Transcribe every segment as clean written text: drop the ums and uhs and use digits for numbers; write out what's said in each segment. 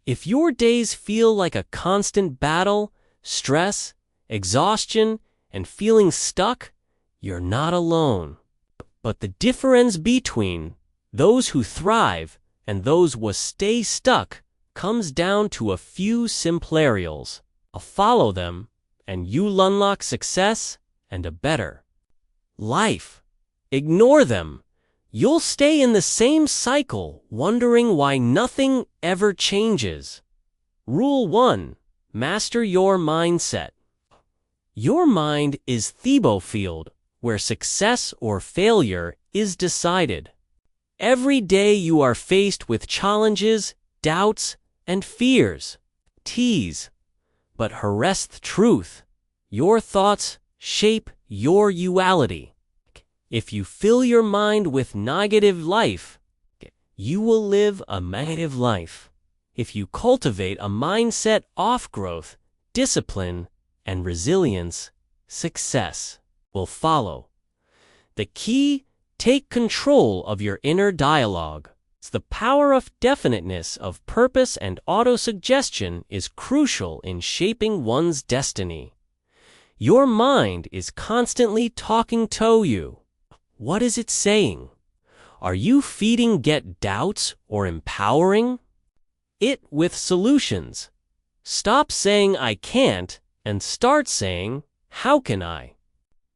If your days feel like a constant battle, stress, exhaustion, and feeling stuck, you're not alone. But the difference between those who thrive and those who stay stuck comes down to a few simple rules. Follow them, and you'll unlock success and a better life. Ignore them. You'll stay in the same cycle, wondering why nothing ever changes. Rule 1. Master your mindset. Your mind is the battlefield where success or failure is decided. Every day you are faced with challenges, doubts, and fears. But here's the truth. Your thoughts shape your reality. If you fill your mind with negative life, you will live a negative life. If you cultivate a mindset of growth, discipline, and resilience, success will follow. The key: take control of your inner dialogue. The power of definiteness of purpose and autosuggestion is crucial in shaping one's destiny. Your mind is constantly talking to you. What is it saying? Are you feeding it doubts or empowering it with solutions? Stop saying "I can't" and start saying, "How can I?"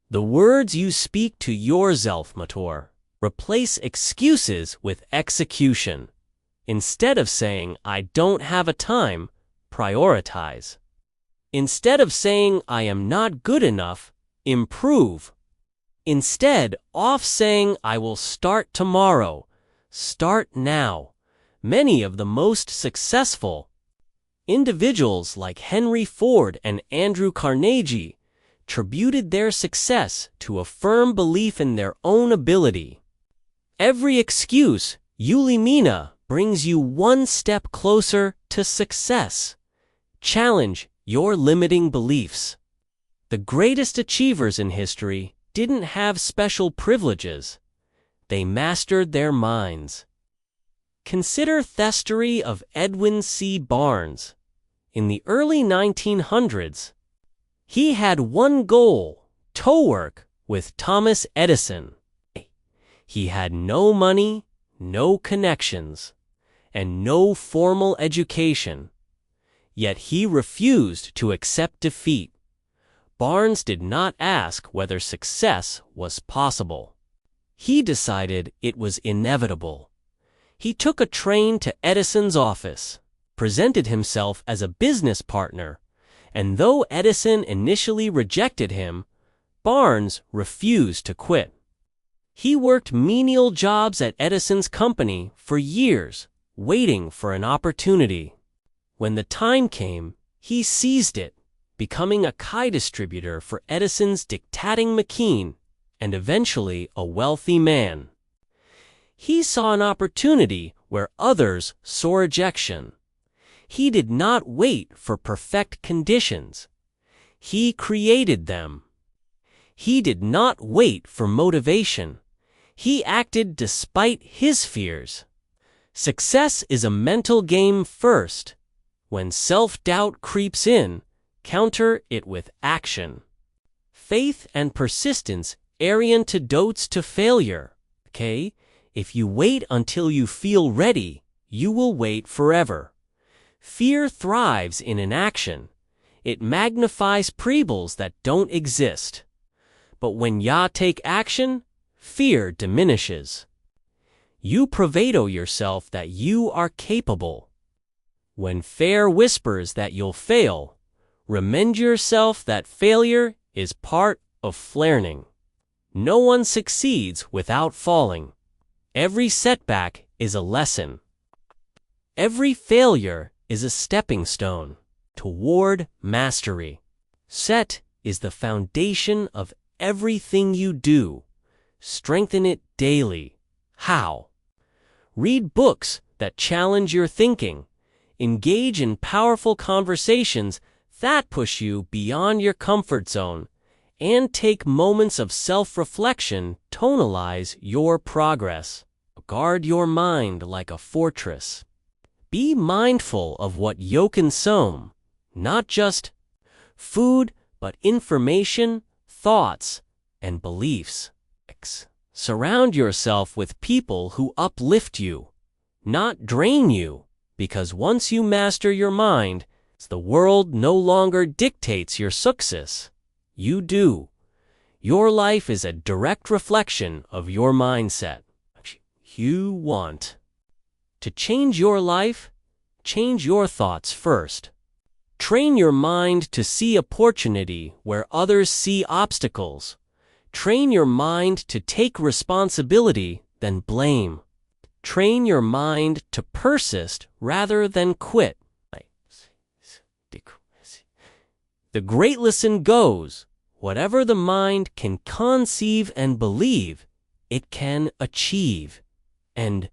The words you speak to yourself matter. Replace excuses with execution. Instead of saying "I don't have a time," prioritize. Instead of saying "I am not good enough," improve. Instead of saying "I will start tomorrow," start now. Many of the most successful individuals like Henry Ford and Andrew Carnegie attributed their success to a firm belief in their own ability. Every excuse you elimina brings you one step closer to success. Challenge your limiting beliefs. The greatest achievers in history didn't have special privileges. They mastered their minds. Consider the story of Edwin C. Barnes. In the early 1900s, he had one goal: to work with Thomas Edison. He had no money, no connections, and no formal education. Yet he refused to accept defeat. Barnes did not ask whether success was possible. He decided it was inevitable. He took a train to Edison's office, presented himself as a business partner, and though Edison initially rejected him, Barnes refused to quit. He worked menial jobs at Edison's company for years, waiting for an opportunity. When the time came, he seized it, becoming a key distributor for Edison's dictating machine, and eventually a wealthy man. He saw an opportunity where others saw rejection. He did not wait for perfect conditions. He created them. He did not wait for motivation. He acted despite his fears. Success is a mental game first. When self-doubt creeps in, counter it with action. Faith and persistence are antidotes to failure. Okay? If you wait until you feel ready, you will wait forever. Fear thrives in inaction. It magnifies problems that don't exist. But when ya take action, fear diminishes. You prove yourself that you are capable. When fear whispers that you'll fail, remind yourself that failure is part of learning. No one succeeds without falling. Every setback is a lesson. Every failure is a stepping stone toward mastery. Set is the foundation of everything you do. Strengthen it daily. How? Read books that challenge your thinking. Engage in powerful conversations that push you beyond your comfort zone, and take moments of self-reflection to analyze your progress. Guard your mind like a fortress. Be mindful of what you consume, not just food, but information, thoughts, and beliefs. Surround yourself with people who uplift you, not drain you, because once you master your mind, the world no longer dictates your success. You do. Your life is a direct reflection of your mindset. You want to change your life? Change your thoughts first. Train your mind to see opportunity where others see obstacles. Train your mind to take responsibility than blame. Train your mind to persist rather than quit. The great lesson goes, whatever the mind can conceive and believe, it can achieve. And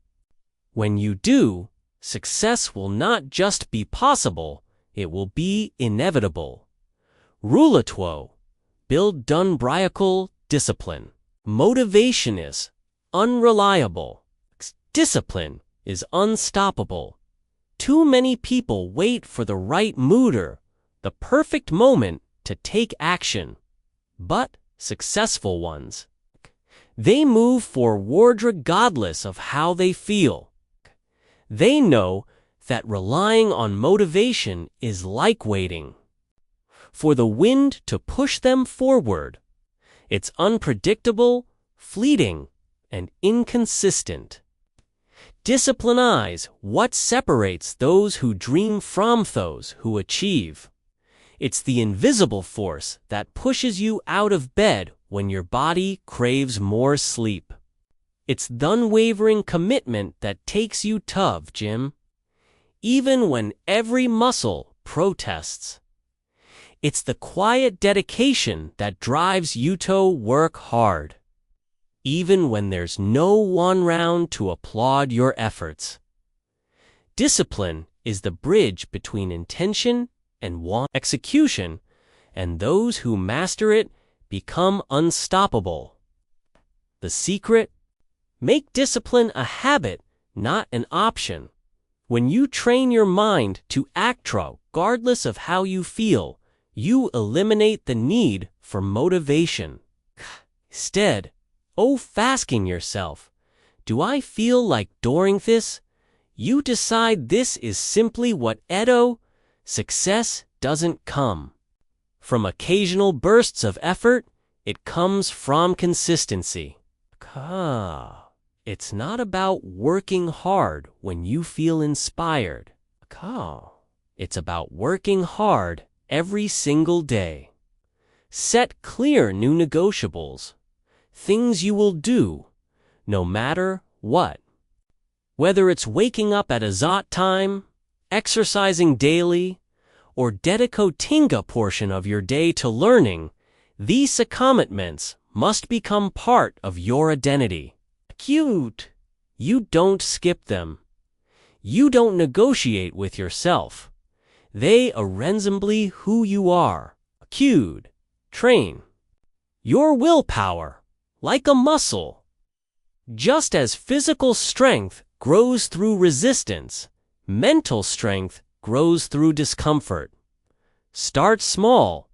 when you do, success will not just be possible, it will be inevitable. Rouleau, build unbreakable discipline. Motivation is unreliable. Discipline is unstoppable. Too many people wait for the right mood or the perfect moment to take action. But successful ones, they move forward regardless of how they feel. They know that relying on motivation is like waiting for the wind to push them forward. It's unpredictable, fleeting, and inconsistent. Discipline is what separates those who dream from those who achieve. It's the invisible force that pushes you out of bed when your body craves more sleep. It's the unwavering commitment that takes you to the gym, even when every muscle protests. It's the quiet dedication that drives you to work hard, even when there's no one around to applaud your efforts. Discipline is the bridge between intention and execution, and those who master it become unstoppable. The secret? Make discipline a habit, not an option. When you train your mind to act regardless of how you feel, you eliminate the need for motivation. Instead, asking yourself, do I feel like doing this? You decide this is simply what success doesn't come from occasional bursts of effort, it comes from consistency. It's not about working hard when you feel inspired. It's about working hard every single day. Set clear new negotiables, things you will do, no matter what. Whether it's waking up at a zot time, exercising daily, or dedicating a portion of your day to learning, these commitments must become part of your identity. You don't skip them. You don't negotiate with yourself. They are reasonably who you are. Train your willpower like a muscle. Just as physical strength grows through resistance, mental strength grows through discomfort. Start small.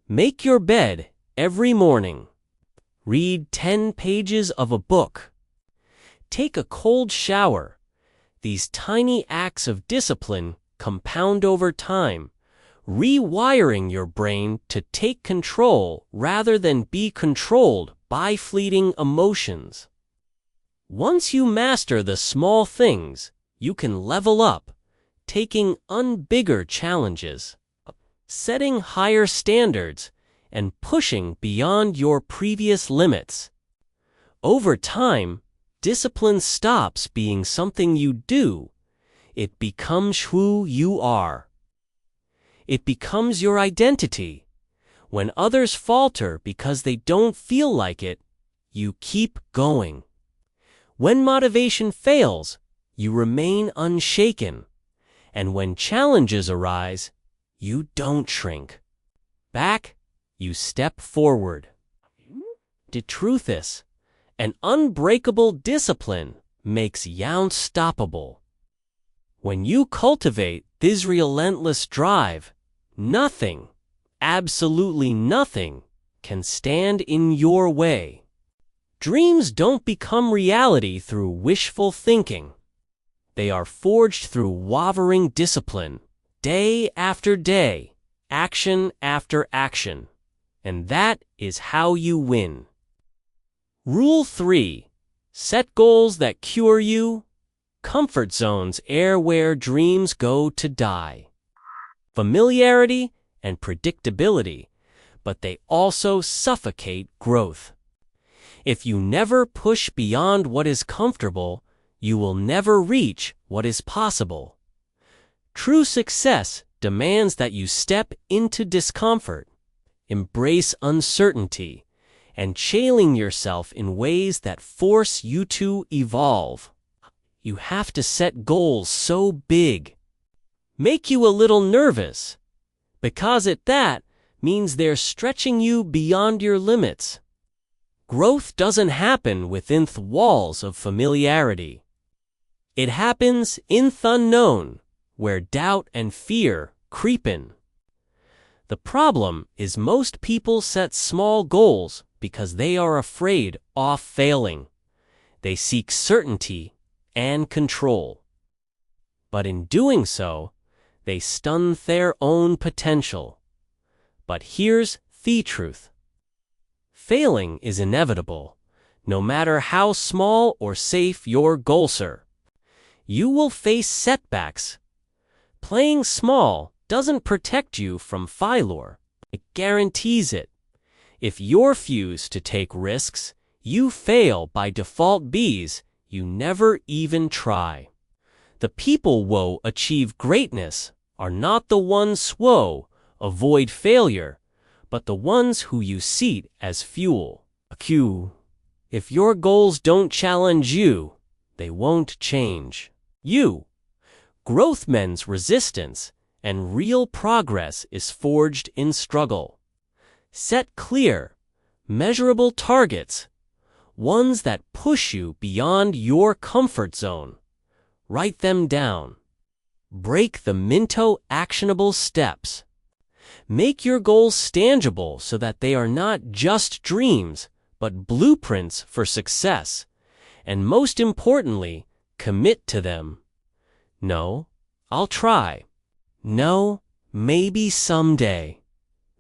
Make your bed every morning. Read 10 pages of a book. Take a cold shower. These tiny acts of discipline compound over time, rewiring your brain to take control rather than be controlled by fleeting emotions. Once you master the small things, you can level up, taking on bigger challenges, setting higher standards, and pushing beyond your previous limits. Over time, discipline stops being something you do. It becomes who you are. It becomes your identity. When others falter because they don't feel like it, you keep going. When motivation fails, you remain unshaken. And when challenges arise, you don't shrink back, you step forward. The truth is, an unbreakable discipline makes you unstoppable. When you cultivate this relentless drive, nothing, absolutely nothing, can stand in your way. Dreams don't become reality through wishful thinking. They are forged through wavering discipline, day after day, action after action. And that is how you win. Rule 3. Set goals that cure you. Comfort zones are where dreams go to die. Familiarity and predictability, but they also suffocate growth. If you never push beyond what is comfortable, you will never reach what is possible. True success demands that you step into discomfort, embrace uncertainty, and challenge yourself in ways that force you to evolve. You have to set goals so big, make you a little nervous, because that means they're stretching you beyond your limits. Growth doesn't happen within the walls of familiarity. It happens in the unknown, where doubt and fear creep in. The problem is most people set small goals because they are afraid of failing. They seek certainty and control. But in doing so, they stun their own potential. But here's the truth. Failing is inevitable, no matter how small or safe your goals are. You will face setbacks. Playing small doesn't protect you from failure. It guarantees it. If you refuse to take risks, you fail by default because you never even try. The people who achieve greatness are not the ones who avoid failure, but the ones who use seed as fuel. If your goals don't challenge you, they won't change you. Growth means resistance, and real progress is forged in struggle. Set clear, measurable targets, ones that push you beyond your comfort zone. Write them down. Break the into actionable steps. Make your goals tangible so that they are not just dreams, but blueprints for success. And most importantly, commit to them. No, I'll try. No, maybe someday.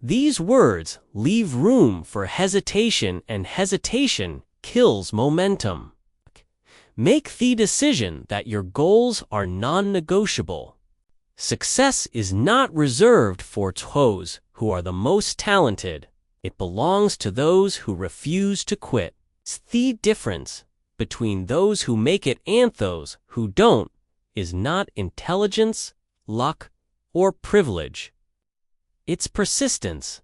These words leave room for hesitation, and hesitation kills momentum. Make the decision that your goals are non-negotiable. Success is not reserved for those who are the most talented. It belongs to those who refuse to quit. The difference between those who make it and those who don't is not intelligence, luck, or privilege. It's persistence.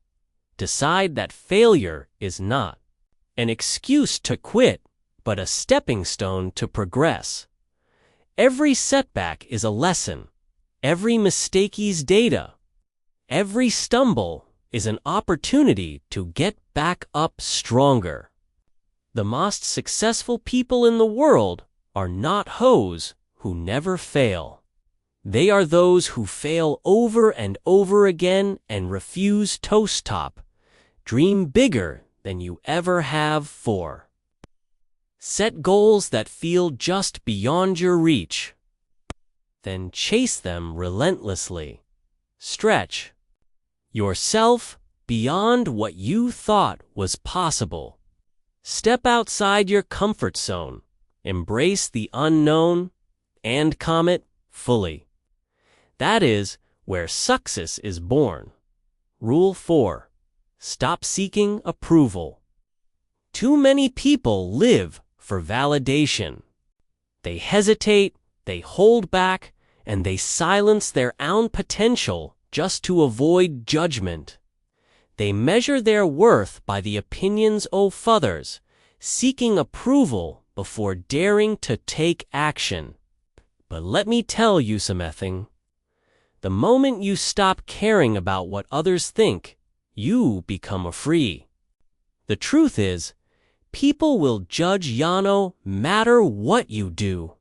Decide that failure is not an excuse to quit, but a stepping stone to progress. Every setback is a lesson. Every mistake is data. Every stumble is an opportunity to get back up stronger. The most successful people in the world are not those who never fail. They are those who fail over and over again and refuse to stop. Dream bigger than you ever have before. Set goals that feel just beyond your reach. Then chase them relentlessly. Stretch yourself beyond what you thought was possible. Step outside your comfort zone. Embrace the unknown and commit fully. That is where success is born. Rule 4. Stop seeking approval. Too many people live for validation. They hesitate, they hold back, and they silence their own potential just to avoid judgment. They measure their worth by the opinions of others, seeking approval before daring to take action. But let me tell you something. The moment you stop caring about what others think, you become free. The truth is, people will judge you no matter what you do.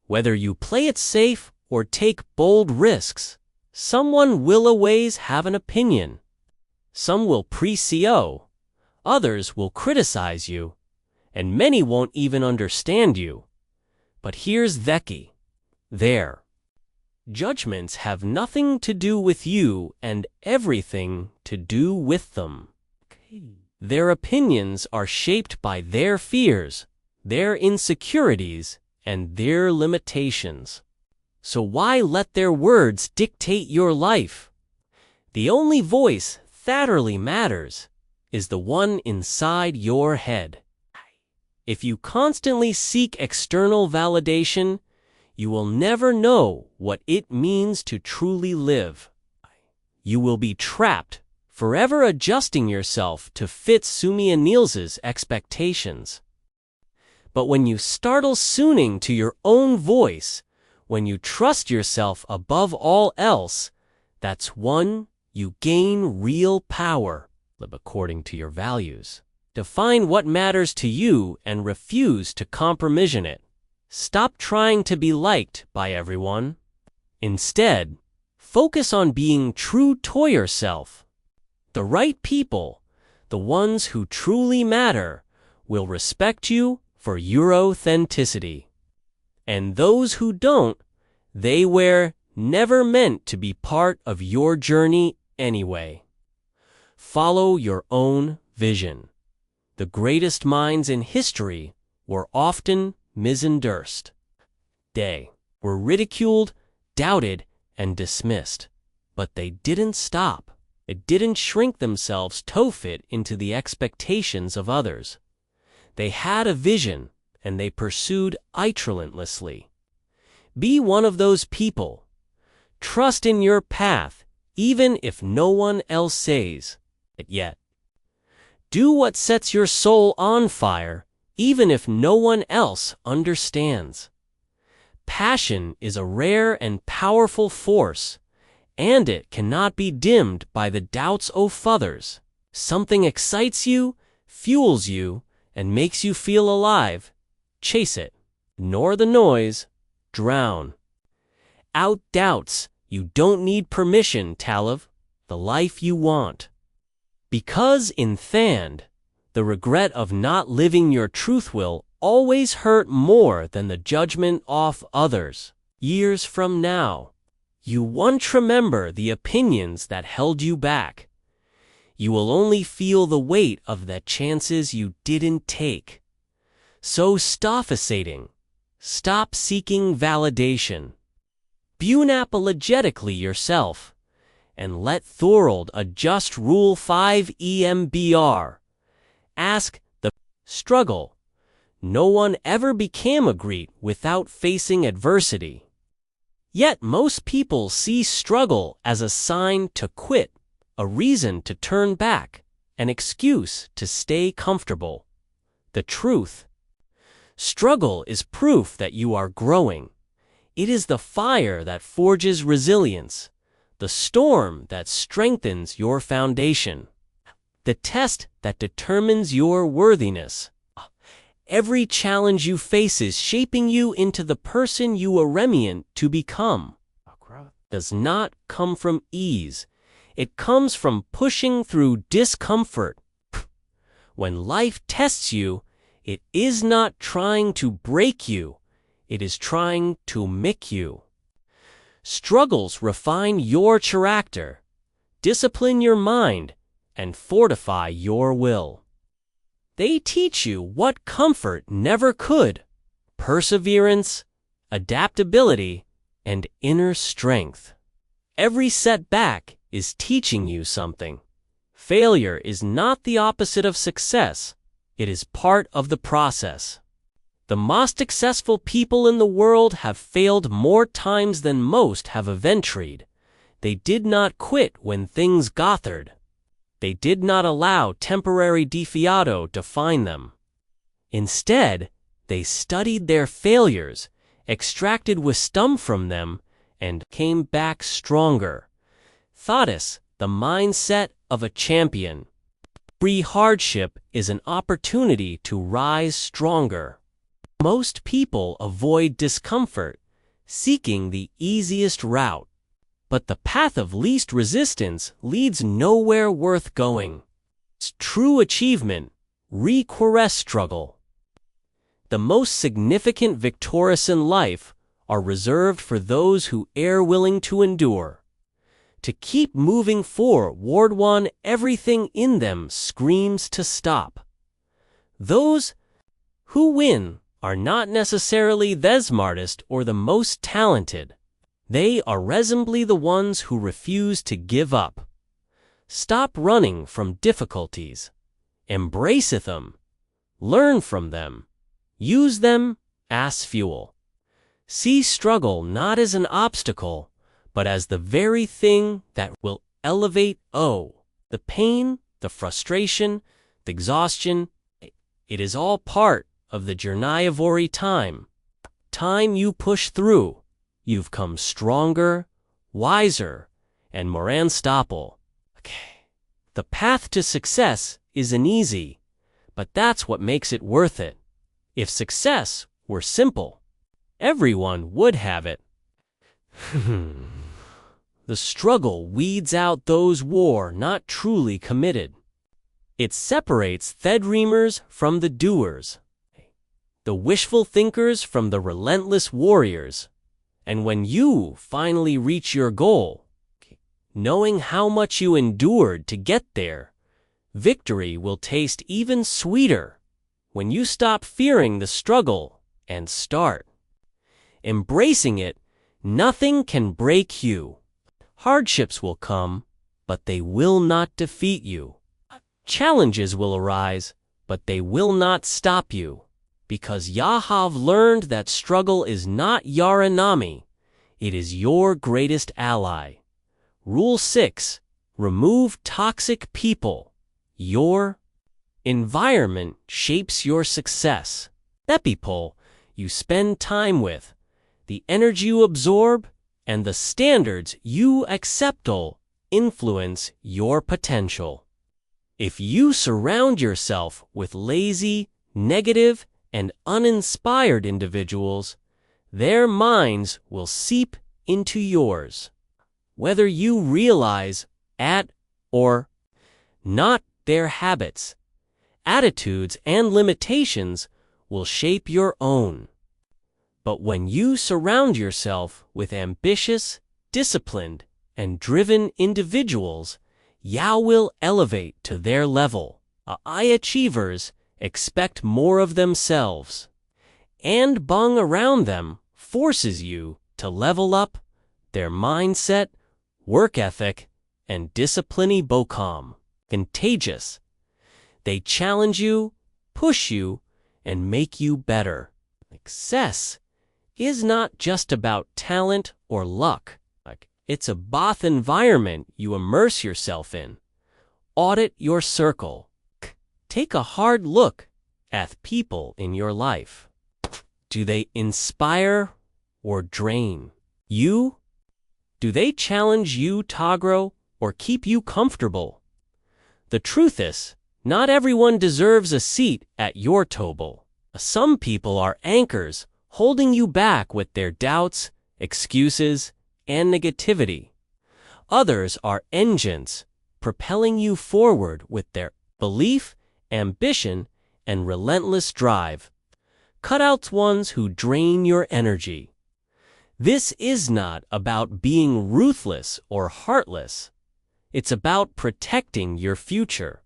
Whether you play it safe or take bold risks, someone will always have an opinion. Some will pre-CO, others will criticize you, and many won't even understand you. But here's the key. Their judgments have nothing to do with you and everything to do with them. Their opinions are shaped by their fears, their insecurities, and their limitations. So why let their words dictate your life? The only voice that really matters is the one inside your head. If you constantly seek external validation, you will never know what it means to truly live. You will be trapped, forever adjusting yourself to fit Sumi and Niels's expectations. But when you start listening to your own voice, when you trust yourself above all else, that's when you gain real power. Live according to your values. Define what matters to you and refuse to compromise in it. Stop trying to be liked by everyone. Instead, focus on being true to yourself. The right people, the ones who truly matter, will respect you for your authenticity. And those who don't, they were never meant to be part of your journey anyway. Follow your own vision. The greatest minds in history were often misunderstood. They were ridiculed, doubted, and dismissed. But they didn't stop. They didn't shrink themselves to fit into the expectations of others. They had a vision, and they pursued it relentlessly. Be one of those people. Trust in your path, even if no one else says it yet. Do what sets your soul on fire, even if no one else understands. Passion is a rare and powerful force, and it cannot be dimmed by the doubts of others. Something excites you, fuels you, and makes you feel alive. Chase it. Ignore the noise. Drown out doubts. You don't need permission to live the life you want. Because in the end, the regret of not living your truth will always hurt more than the judgment of others. Years from now, you won't remember the opinions that held you back. You will only feel the weight of the chances you didn't take. So stop hesitating. Stop seeking validation. Be unapologetically yourself, and let Thorold adjust Rule 5 EMBR. Ask the struggle. No one ever became a great without facing adversity. Yet most people see struggle as a sign to quit, a reason to turn back, an excuse to stay comfortable. The truth: struggle is proof that you are growing. It is the fire that forges resilience, the storm that strengthens your foundation, the test that determines your worthiness. Every challenge you face is shaping you into the person you are meant to become. Does not come from ease. It comes from pushing through discomfort. When life tests you, it is not trying to break you. It is trying to make you. Struggles refine your character, discipline your mind, and fortify your will. They teach you what comfort never could: perseverance, adaptability, and inner strength. Every setback is teaching you something. Failure is not the opposite of success. It is part of the process. The most successful people in the world have failed more times than most have eventuated. They did not quit when things got hard. They did not allow temporary defeat to define them. Instead, they studied their failures, extracted wisdom from them, and came back stronger. That is the mindset of a champion. Every hardship is an opportunity to rise stronger. Most people avoid discomfort, seeking the easiest route. But the path of least resistance leads nowhere worth going. True achievement requires struggle. The most significant victories in life are reserved for those who are willing to endure. To keep moving forward when everything in them screams to stop. Those who win are not necessarily the smartest or the most talented. They are reasonably the ones who refuse to give up. Stop running from difficulties. Embrace them. Learn from them. Use them as fuel. See struggle not as an obstacle, but as the very thing that will elevate the pain, the frustration, the exhaustion. It is all part of the journey of time. Time you push through, you've come stronger, wiser, and more unstoppable. The path to success isn't easy, but that's what makes it worth it. If success were simple, everyone would have it. The struggle weeds out those who are not truly committed. It separates the dreamers from the doers, the wishful thinkers from the relentless warriors. And when you finally reach your goal, knowing how much you endured to get there, victory will taste even sweeter when you stop fearing the struggle and start embracing it. Nothing can break you. Hardships will come, but they will not defeat you. Challenges will arise, but they will not stop you. Because you have learned that struggle is not your enemy, it is your greatest ally. Rule 6. Remove toxic people. Your environment shapes your success. The people you spend time with, the energy you absorb, and the standards you accept will influence your potential. If you surround yourself with lazy, negative, and uninspired individuals, their minds will seep into yours. Whether you realize or not, their habits, attitudes, and limitations will shape your own. But when you surround yourself with ambitious, disciplined, and driven individuals, you will elevate to their level. High achievers expect more of themselves, and being around them forces you to level up their mindset, work ethic, and discipline. Become contagious. They challenge you, push you, and make you better. Success is not just about talent or luck. It's a both environment you immerse yourself in. Audit your circle. Take a hard look at people in your life. Do they inspire or drain you? Do they challenge you to grow or keep you comfortable? The truth is, not everyone deserves a seat at your table. Some people are anchors holding you back with their doubts, excuses, and negativity. Others are engines propelling you forward with their belief, ambition, and relentless drive. Cut out ones who drain your energy. This is not about being ruthless or heartless. It's about protecting your future.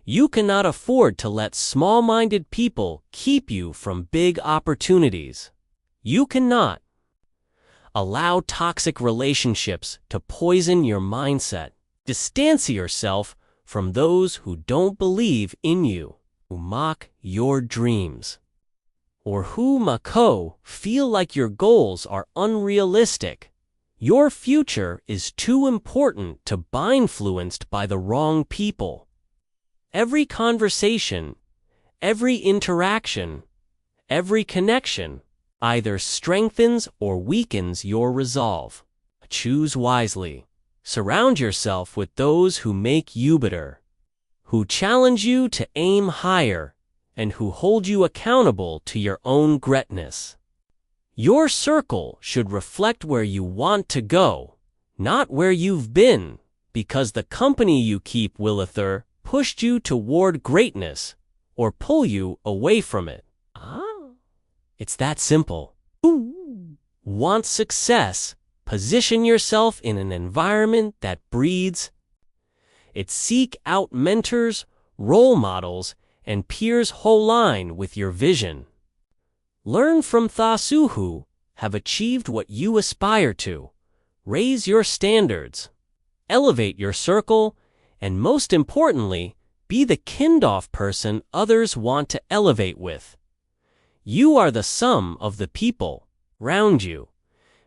You cannot afford to let small-minded people keep you from big opportunities. You cannot allow toxic relationships to poison your mindset. Distance yourself from those who don't believe in you, who mock your dreams, or who feel like your goals are unrealistic. Your future is too important to be influenced by the wrong people. Every conversation, every interaction, every connection either strengthens or weakens your resolve. Choose wisely. Surround yourself with those who make you better, who challenge you to aim higher, and who hold you accountable to your own greatness. Your circle should reflect where you want to go, not where you've been, because the company you keep will either push you toward greatness or pull you away from it. It's that simple. Want success? Position yourself in an environment that breeds it. Seek out mentors, role models, and peers who align with your vision. Learn from those who have achieved what you aspire to. Raise your standards. Elevate your circle, and most importantly, be the kind-of person others want to elevate with. You are the sum of the people around you.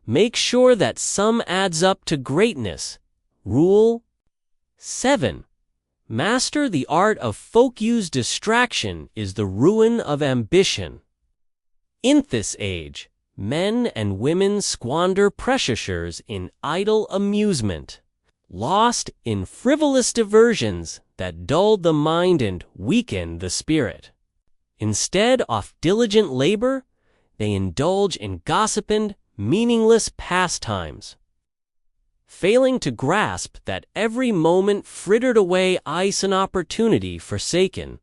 Make sure that sum adds up to greatness. Rule 7. Master the art of focus. Distraction is the ruin of ambition. In this age, men and women squander precious years in idle amusement, lost in frivolous diversions that dull the mind and weaken the spirit. Instead of diligent labor, they indulge in gossip and meaningless pastimes. Failing to grasp that every moment frittered away is an opportunity forsaken,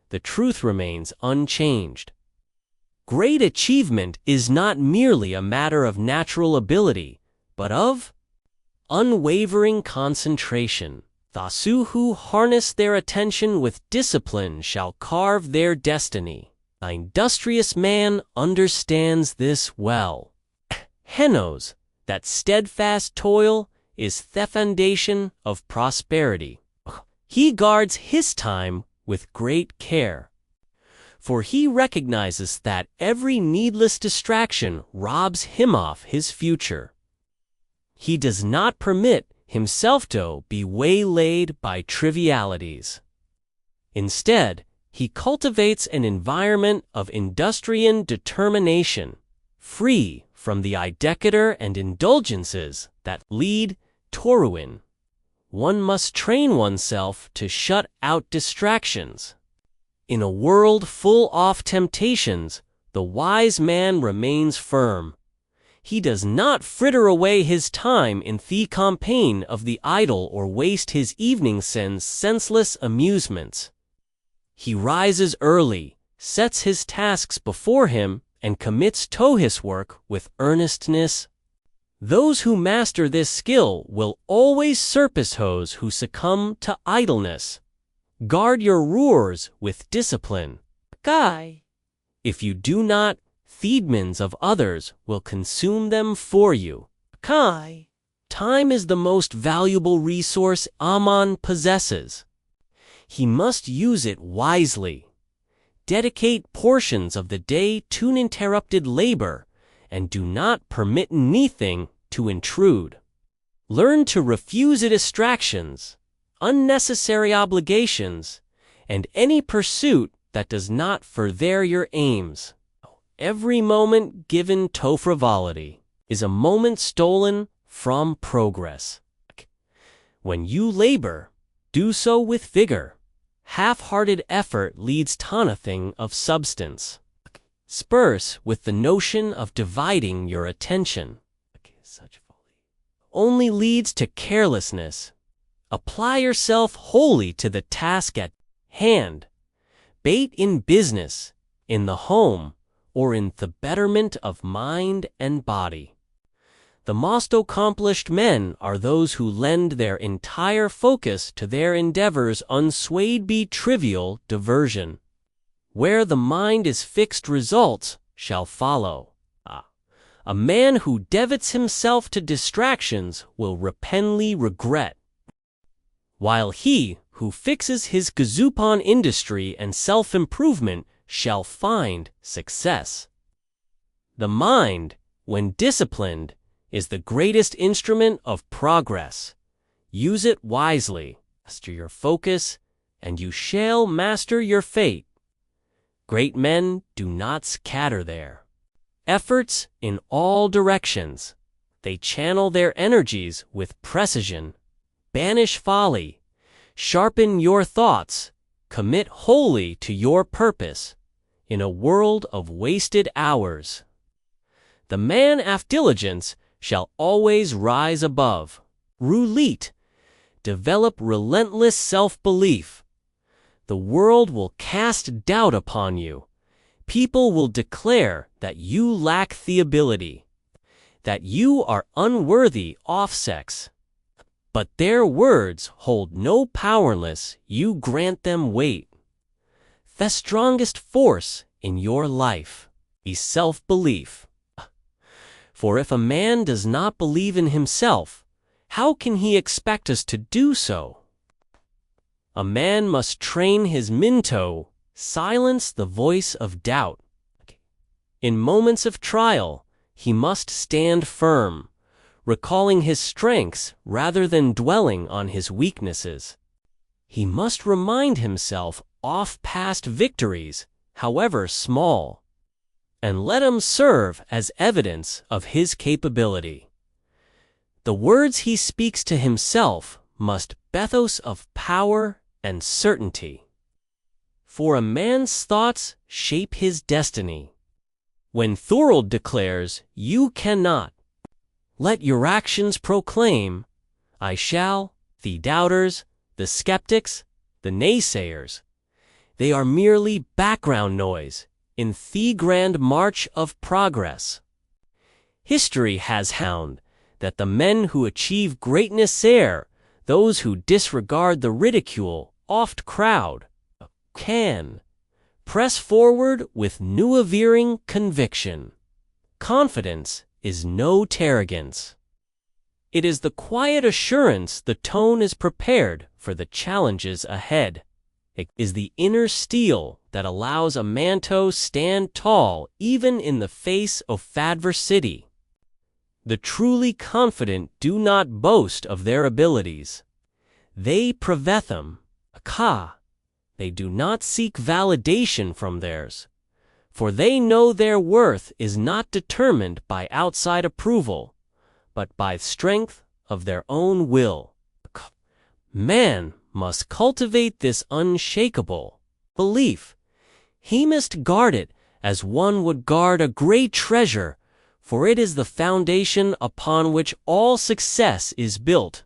the truth remains unchanged. Great achievement is not merely a matter of natural ability, but of unwavering concentration. Those who harness their attention with discipline shall carve their destiny. The industrious man understands this well. He knows that steadfast toil is the foundation of prosperity. He guards his time with great care, for he recognizes that every needless distraction robs him of his future. He does not permit himself to be waylaid by trivialities. Instead, he cultivates an environment of industrial determination, free from the ideccator and indulgences that lead to ruin. One must train oneself to shut out distractions. In a world full of temptations, the wise man remains firm. He does not fritter away his time in the campaign of the idle or waste his evenings in senseless amusements. He rises early, sets his tasks before him, and commits to his work with earnestness. Those who master this skill will always surpass those who succumb to idleness. Guard your roars with discipline. If you do not, thiedmans of others will consume them for you. Time is the most valuable resource a man possesses. He must use it wisely. Dedicate portions of the day to uninterrupted labor, and do not permit anything to intrude. Learn to refuse distractions, unnecessary obligations, and any pursuit that does not further your aims. Every moment given to frivolity is a moment stolen from progress. When you labor, do so with vigor. Half-hearted effort leads to nothing of substance. Spurs with the notion of dividing your attention. Such folly only leads to carelessness. Apply yourself wholly to the task at hand. Bait in business, in the home, or in the betterment of mind and body. The most accomplished men are those who lend their entire focus to their endeavors unswayed by trivial diversion. Where the mind is fixed, results shall follow. A man who devotes himself to distractions will repentantly regret, while he who fixes his gaze upon industry and self-improvement shall find success. The mind, when disciplined, is the greatest instrument of progress. Use it wisely. Master your focus, and you shall master your fate. Great men do not scatter their efforts in all directions. They channel their energies with precision. Banish folly. Sharpen your thoughts. Commit wholly to your purpose. In a world of wasted hours, The man of diligence shall always rise above. Rouleat. Develop relentless self-belief. The world will cast doubt upon you. People will declare that you lack the ability, that you are unworthy of sex. But their words hold no powerless, you grant them weight. The strongest force in your life is self-belief. For if a man does not believe in himself, how can he expect us to do so? A man must train his minto, silence the voice of doubt. In moments of trial, he must stand firm, recalling his strengths rather than dwelling on his weaknesses. He must remind himself of past victories, however small, and let them serve as evidence of his capability. The words he speaks to himself must bathos of power and certainty. For a man's thoughts shape his destiny. When Thorold declares, "You cannot," let your actions proclaim, "I shall," the doubters, the skeptics, the naysayers. They are merely background noise in the grand march of progress. History has found that the men who achieve greatness are those who disregard the ridicule oft crowd, can press forward with new veering conviction. Confidence is no arrogance. It is the quiet assurance the tone is prepared for the challenges ahead. It is the inner steel that allows a man to stand tall even in the face of adversity. The truly confident do not boast of their abilities. They prove them. They do not seek validation from theirs, for they know their worth is not determined by outside approval, but by strength of their own will. Man must cultivate this unshakable belief. He must guard it as one would guard a great treasure, for it is the foundation upon which all success is built.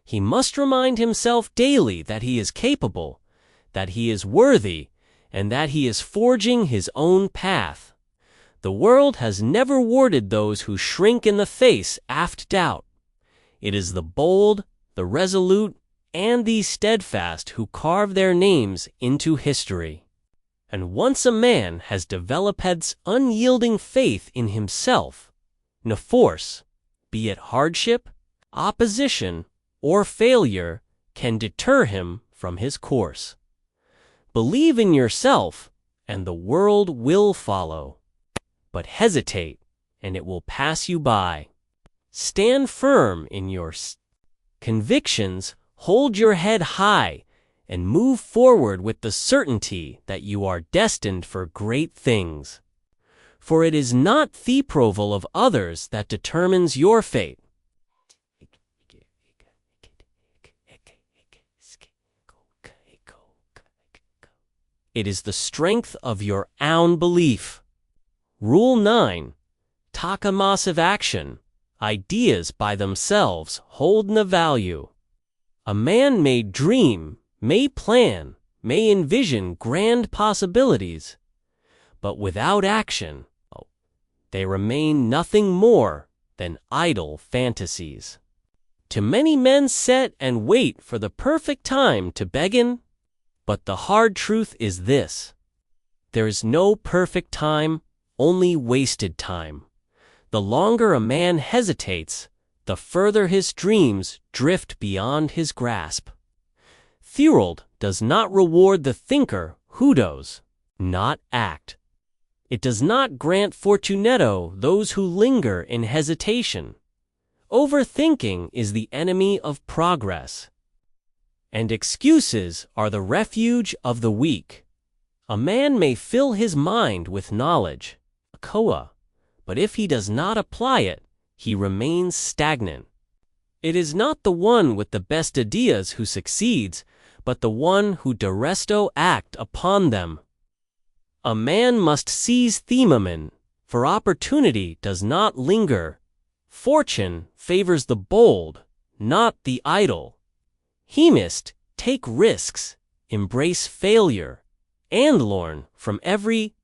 He must remind himself daily that he is capable, that he is worthy, and that he is forging his own path. The world has never rewarded those who shrink in the face of doubt. It is the bold, the resolute, and the steadfast who carve their names into history. And once a man has developed unyielding faith in himself, no force, be it hardship, opposition, or failure, can deter him from his course. Believe in yourself, and the world will follow. But hesitate, and it will pass you by. Stand firm in your convictions, hold your head high, and move forward with the certainty that you are destined for great things. For it is not the approval of others that determines your fate. It is the strength of your own belief. Rule 9. Taka massive action. Ideas by themselves hold no value. A man may dream, may plan, may envision grand possibilities, but without action, they remain nothing more than idle fantasies. Too many men sit and wait for the perfect time to begin, but the hard truth is this: there is no perfect time, only wasted time. The longer a man hesitates, the further his dreams drift beyond his grasp. Thorold does not reward the thinker who does not act. It does not grant fortunato those who linger in hesitation. Overthinking is the enemy of progress, and excuses are the refuge of the weak. A man may fill his mind with knowledge, but if he does not apply it, he remains stagnant. It is not the one with the best ideas who succeeds, but the one who does act upon them. A man must seize the moment, For opportunity does not linger. Fortune favors the bold, not the idle. He must take risks, embrace failure, and learn from every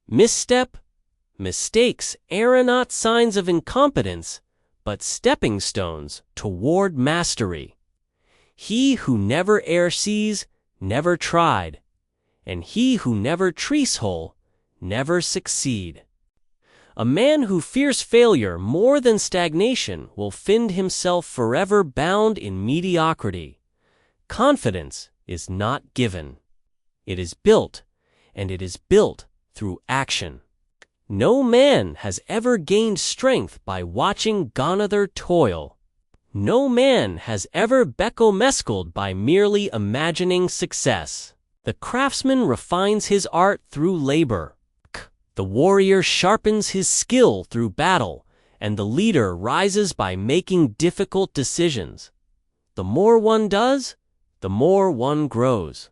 misstep. Mistakes are not signs of incompetence, but stepping stones toward mastery. He who never sees, never tried, and he who never trees whole, never succeed. A man who fears failure more than stagnation will find himself forever bound in mediocrity. Confidence is not given. It is built, and it is built through action. No man has ever gained strength by watching another toil. No man has ever becomescled by merely imagining success. The craftsman refines his art through labor. The warrior sharpens his skill through battle, and the leader rises by making difficult decisions. The more one does, the more one grows.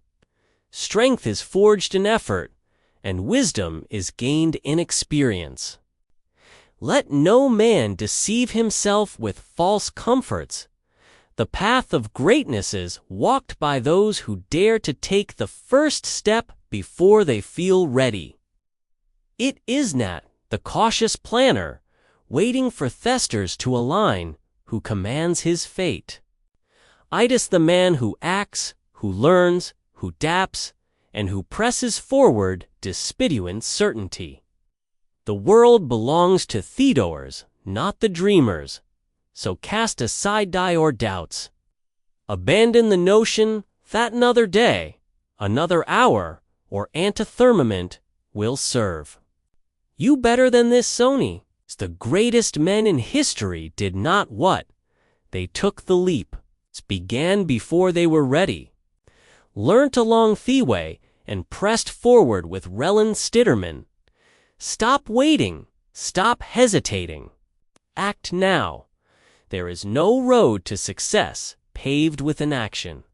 Strength is forged in effort, and wisdom is gained in experience. Let no man deceive himself with false comforts. The path of greatness is walked by those who dare to take the first step before they feel ready. It is not the cautious planner, waiting for thesters to align, who commands his fate. It is the man who acts, who learns, who adapts, and who presses forward despite certainty. The world belongs to theodores, not the dreamers, so cast aside your doubts. Abandon the notion that another day, another hour, or antithermament will serve. You better than this, Sony. The greatest men in history did not what? They took the leap, began before they were ready, learnt along the way, and pressed forward with Rellin Stitterman. Stop waiting, stop hesitating. Act now. There is no road to success paved with inaction.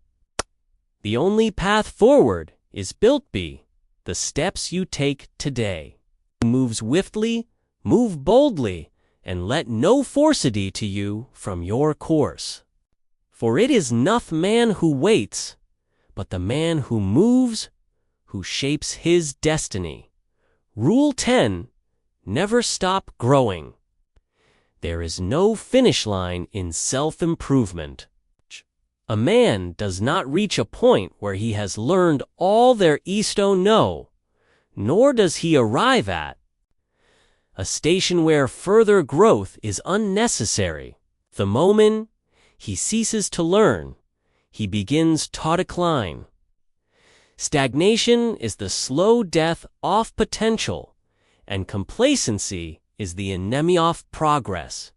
The only path forward is built by the steps you take today. Move swiftly, move boldly, and let no forcity to you from your course. For it is not man who waits, but the man who moves, who shapes his destiny. Rule 10. Never stop growing. There is no finish line in self-improvement. A man does not reach a point where he has learned all there is to know, nor does he arrive at a station where further growth is unnecessary. The moment he ceases to learn, he begins to decline. Stagnation is the slow death of potential, and complacency is the enemy of progress.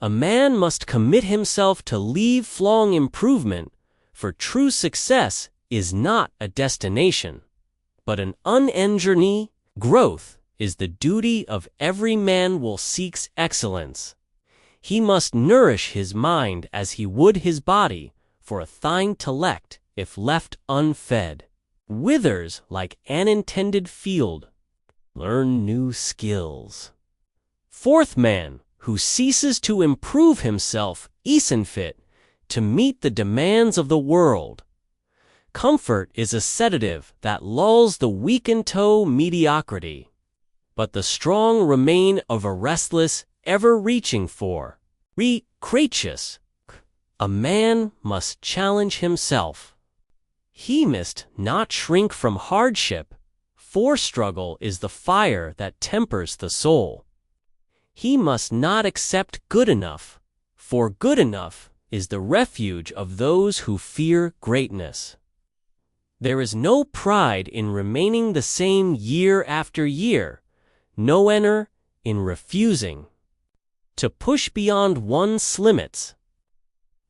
A man must commit himself to lifelong improvement, for true success is not a destination, but an unending journey. Growth is the duty of every man who seeks excellence. He must nourish his mind as he would his body, for a thine intellect, if left unfed, withers like an intended field. Learn new skills. Fourth man, who ceases to improve himself, isn't fit to meet the demands of the world. Comfort is a sedative that lulls the weak into mediocrity, but the strong remain of a restless, ever reaching for creatures. A man must challenge himself. He must not shrink from hardship, for struggle is the fire that tempers the soul. He must not accept good enough, for good enough is the refuge of those who fear greatness. There is no pride in remaining the same year after year, no honor in refusing to push beyond one's limits.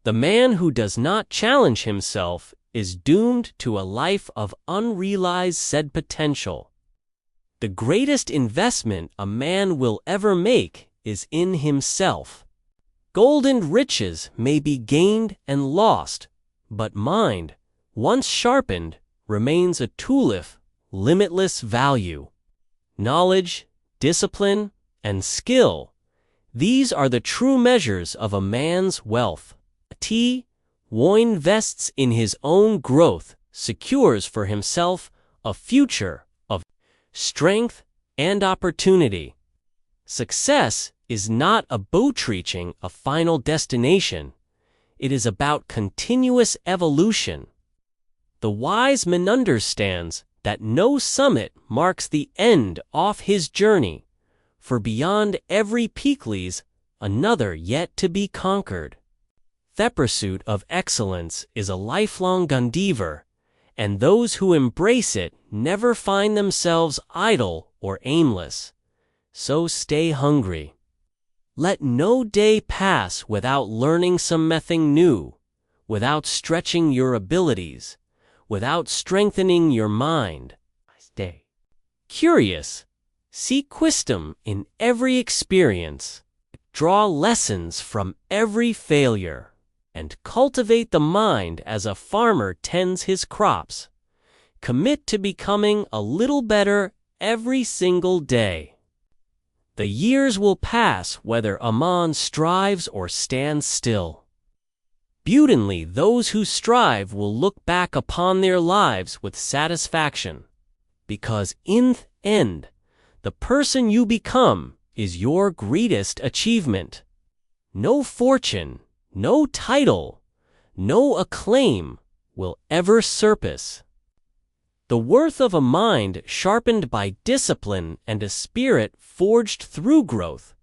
The man who does not challenge himself is doomed to a life of unrealized said potential. The greatest investment a man will ever make is in himself. Gold and riches may be gained and lost, but mind, once sharpened, remains a tool of limitless value. Knowledge, discipline, and skill. These are the true measures of a man's wealth. One invests in his own growth, secures for himself a future of strength and opportunity. Success is not about reaching a final destination. It is about continuous evolution. The wise man understands that no summit marks the end of his journey, for beyond every peak lies another yet to be conquered. The pursuit of excellence is a lifelong endeavor, and those who embrace it never find themselves idle or aimless. So stay hungry. Let no day pass without learning something new, without stretching your abilities, without strengthening your mind. Stay curious. Seek wisdom in every experience. Draw lessons from every failure, and cultivate the mind as a farmer tends his crops. Commit to becoming a little better every single day. The years will pass whether a man strives or stands still. Beautifully, those who strive will look back upon their lives with satisfaction, because in the end, the person you become is your greatest achievement. No fortune, no title, no acclaim will ever surpass the worth of a mind sharpened by discipline and a spirit forged through growth.